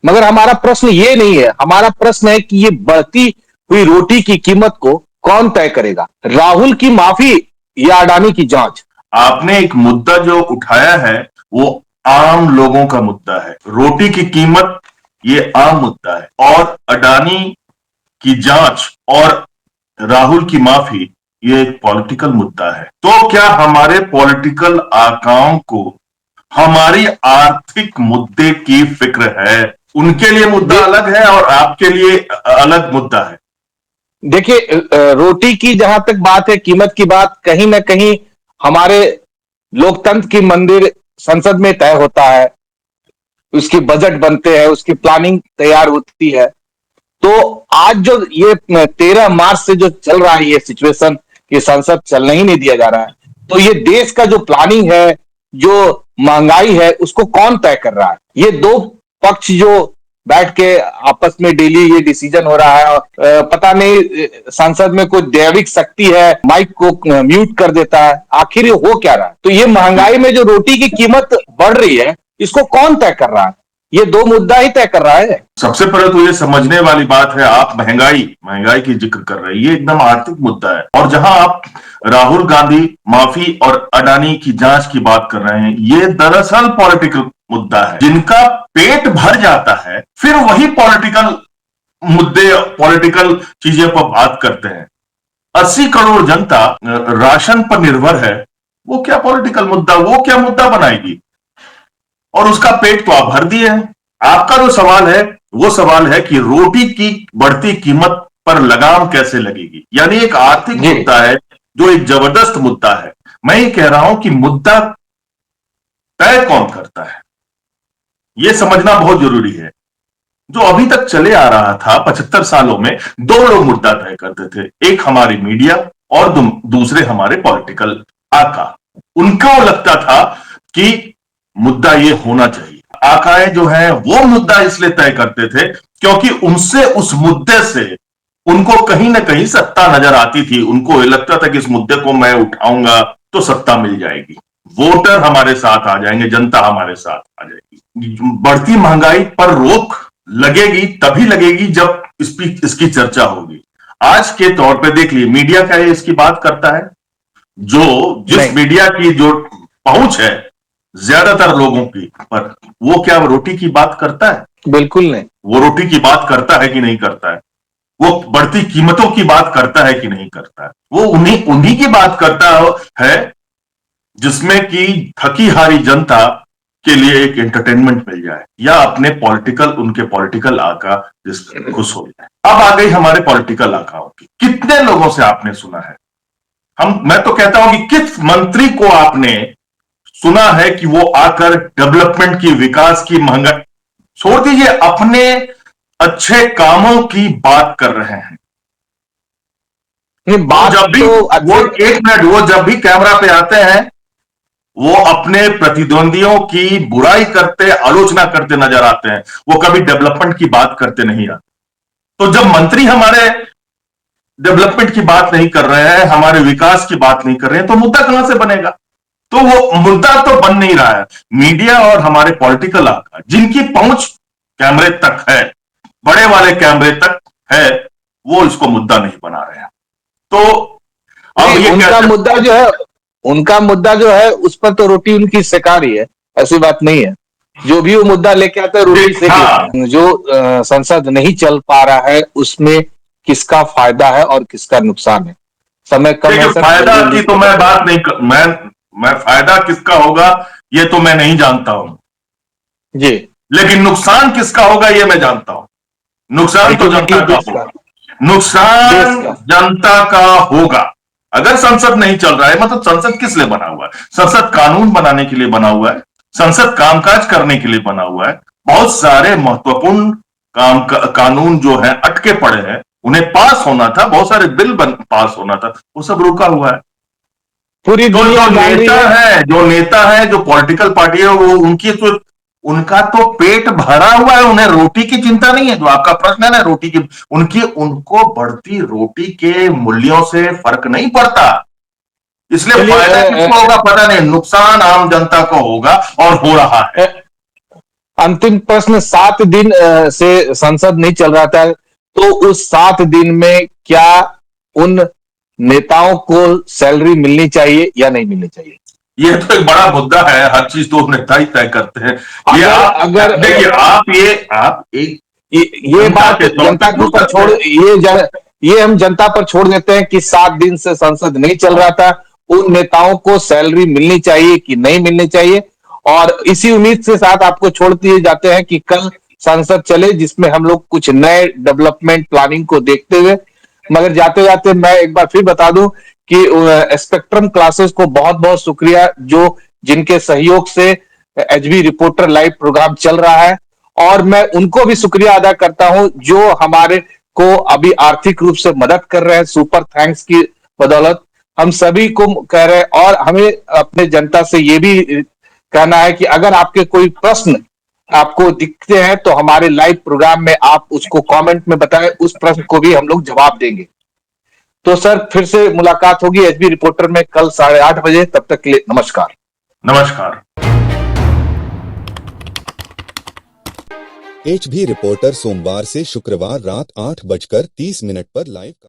मगर हमारा प्रश्न ये नहीं है, हमारा प्रश्न है कि ये बढ़ती हुई रोटी की कीमत को कौन तय करेगा? राहुल की माफी या अडानी की जांच? आपने एक मुद्दा जो उठाया है वो आम लोगों का मुद्दा है। रोटी की कीमत ये आम मुद्दा है, और अडानी की जांच और राहुल की माफी ये एक पॉलिटिकल मुद्दा है। तो क्या हमारे पॉलिटिकल आकाओं को हमारी आर्थिक मुद्दे की फिक्र है? उनके लिए मुद्दा अलग है और आपके लिए अलग मुद्दा है। देखिए, रोटी की जहां तक बात है, कीमत की बात, कहीं ना कहीं हमारे लोकतंत्र की मंदिर संसद में तय होता है, उसकी बजट बनते हैं, उसकी प्लानिंग तैयार होती है। तो आज जो ये 13 मार्च से जो चल रहा है ये सिचुएशन कि संसद चलने ही नहीं दिया जा रहा है, तो ये देश का जो प्लानिंग है, जो महंगाई है, उसको कौन तय कर रहा है? ये दो पक्ष जो बैठ के आपस में डेली ये डिसीजन हो रहा है, और पता नहीं संसद में कोई दैविक शक्ति है, माइक को म्यूट कर देता है, आखिर ये हो क्या रहा है? तो ये महंगाई में जो रोटी की कीमत बढ़ रही है, इसको कौन तय कर रहा है? ये दो मुद्दा ही तय कर रहा है। सबसे पहले तो ये समझने वाली बात है, आप महंगाई की जिक्र कर रहे हैं, ये एकदम आर्थिक मुद्दा है। और जहां आप राहुल गांधी माफी और अडानी की जांच की बात कर रहे हैं, ये दरअसल पॉलिटिकल मुद्दा है। जिनका पेट भर जाता है फिर वही पॉलिटिकल मुद्दे, पॉलिटिकल चीजें पर बात करते हैं। 80 करोड़ जनता राशन पर निर्भर है, वो क्या पॉलिटिकल मुद्दा, वो क्या मुद्दा बनाएगी? और उसका पेट तो आप भर दिए हैं। आपका जो सवाल है वो सवाल है कि रोटी की बढ़ती कीमत पर लगाम कैसे लगेगी, यानी एक आर्थिक मुद्दा है जो एक जबरदस्त मुद्दा है। मैं ये कह रहा हूं कि मुद्दा तय कौन करता है यह समझना बहुत जरूरी है। जो अभी तक चले आ रहा था 75 सालों में, दो लोग मुद्दा तय करते थे, एक हमारी मीडिया और दूसरे हमारे पॉलिटिकल आका। उनको लगता था कि मुद्दा ये होना चाहिए। आकाएं जो हैं वो मुद्दा इसलिए तय करते थे क्योंकि उनसे, उस मुद्दे से उनको कहीं ना कहीं सत्ता नजर आती थी। उनको ये लगता था कि इस मुद्दे को मैं उठाऊंगा तो सत्ता मिल जाएगी, वोटर हमारे साथ आ जाएंगे, जनता हमारे साथ आ जाएगी। बढ़ती महंगाई पर रोक लगेगी तभी लगेगी जब इसकी चर्चा होगी। आज के तौर पे देख लीजिए, मीडिया क्या है इसकी बात करता है? जिस मीडिया की जो पहुंच है ज्यादातर लोगों की पर, वो क्या रोटी की बात करता है? बिल्कुल नहीं। वो रोटी की बात करता है कि नहीं करता है? वो बढ़ती कीमतों की बात करता है कि नहीं करता है? वो उन्हीं की बात करता है जिसमें कि थकी हारी जनता के लिए एक एंटरटेनमेंट मिल जाए या अपने उनके पॉलिटिकल आका जिससे खुश हो जाए। अब आ गई हमारे पॉलिटिकल आकाओं की। कितने लोगों से आपने सुना है? मैं तो कहता हूं कि किस मंत्री को आपने सुना है कि वो आकर डेवलपमेंट की, विकास की, महंगाई छोड़ दीजिए, अपने अच्छे कामों की बात कर रहे हैं। बात जब भी वो, एक मिनट, वो जब भी कैमरा पे आते हैं वो अपने प्रतिद्वंदियों की बुराई करते, आलोचना करते नजर आते हैं। वो कभी डेवलपमेंट की बात करते नहीं आते। तो जब मंत्री हमारे डेवलपमेंट की बात नहीं कर रहे हैं, हमारे विकास की बात नहीं कर रहे हैं, तो मुद्दा कहां से बनेगा? तो वो मुद्दा तो बन नहीं रहा है। मीडिया और हमारे पॉलिटिकल आका जिनकी पहुंच कैमरे तक है, बड़े वाले कैमरे तक है, वो इसको मुद्दा नहीं बना रहे हैं। तो अब ये उनका मुद्दा जो है उस पर तो रोटी उनकी सेका रही है, ऐसी बात नहीं है। जो भी वो मुद्दा लेके आता है रोटी सेक। जो संसद नहीं चल पा रहा है उसमें किसका फायदा है और किसका नुकसान है? समय कम है। फायदा की तो मैं बात नहीं कर, मैं फायदा किसका होगा ये तो मैं नहीं जानता हूं जी, लेकिन नुकसान किसका होगा ये मैं जानता हूं। नुकसान तो जनता का होगा, नुकसान जनता का होगा। अगर संसद नहीं चल रहा है, मतलब संसद किस लिए बना हुआ है? संसद कानून बनाने के लिए बना हुआ है, संसद कामकाज करने के लिए बना हुआ है। बहुत सारे महत्वपूर्ण कानून जो है अटके पड़े हैं, उन्हें पास होना था, बहुत सारे बिल पास होना था, वो सब रुका हुआ है। पूरी दुनिया जो नेता है, जो पॉलिटिकल पार्टी है, वो उनका तो पेट भरा हुआ है, उन्हें रोटी की चिंता नहीं है। जो आपका प्रश्न है ना रोटी की, उनको बढ़ती रोटी के मूल्यों से फर्क नहीं पड़ता। इसलिए फायदा किसको होगा पता नहीं, नुकसान आम जनता को होगा और हो रहा है। अंतिम प्रश्न, 7 दिन से संसद नहीं चल रहा था, तो उस 7 दिन में क्या उन नेताओं को सैलरी मिलनी चाहिए या नहीं मिलनी चाहिए? ये तो एक बड़ा मुद्दा है, हर चीज तो नेता ही तय करते हैं। ये अगर देखिए, आप एक ये बात के तौर जनता पे के बोल ऊपर सकते छोड़, हैं। ये हम जनता पर छोड़ देते हैं कि 7 दिन से संसद नहीं चल रहा था, उन नेताओं को सैलरी मिलनी चाहिए कि नहीं मिलनी चाहिए। और इसी उम्मीद से साथ आपको छोड़ दिए जाते हैं कि कल संसद चले, जिसमें हम लोग कुछ नए डेवलपमेंट प्लानिंग को देखते हुए। मगर जाते जाते मैं एक बार फिर बता दूं कि स्पेक्ट्रम क्लासेस को बहुत बहुत शुक्रिया, जो जिनके सहयोग से एचबी रिपोर्टर लाइव प्रोग्राम चल रहा है। और मैं उनको भी शुक्रिया अदा करता हूं जो हमारे को अभी आर्थिक रूप से मदद कर रहे हैं, सुपर थैंक्स की बदौलत। हम सभी को कह रहे हैं, और हमें अपने जनता से ये भी कहना है कि अगर आपके कोई प्रश्न आपको दिखते हैं तो हमारे लाइव प्रोग्राम में आप उसको कमेंट में बताएं, उस प्रश्न को भी हम लोग जवाब देंगे। तो सर, फिर से मुलाकात होगी एचबी रिपोर्टर में कल 8:30 बजे। तब तक के लिए नमस्कार। नमस्कार। एचबी रिपोर्टर सोमवार से शुक्रवार रात 8:30 पर लाइव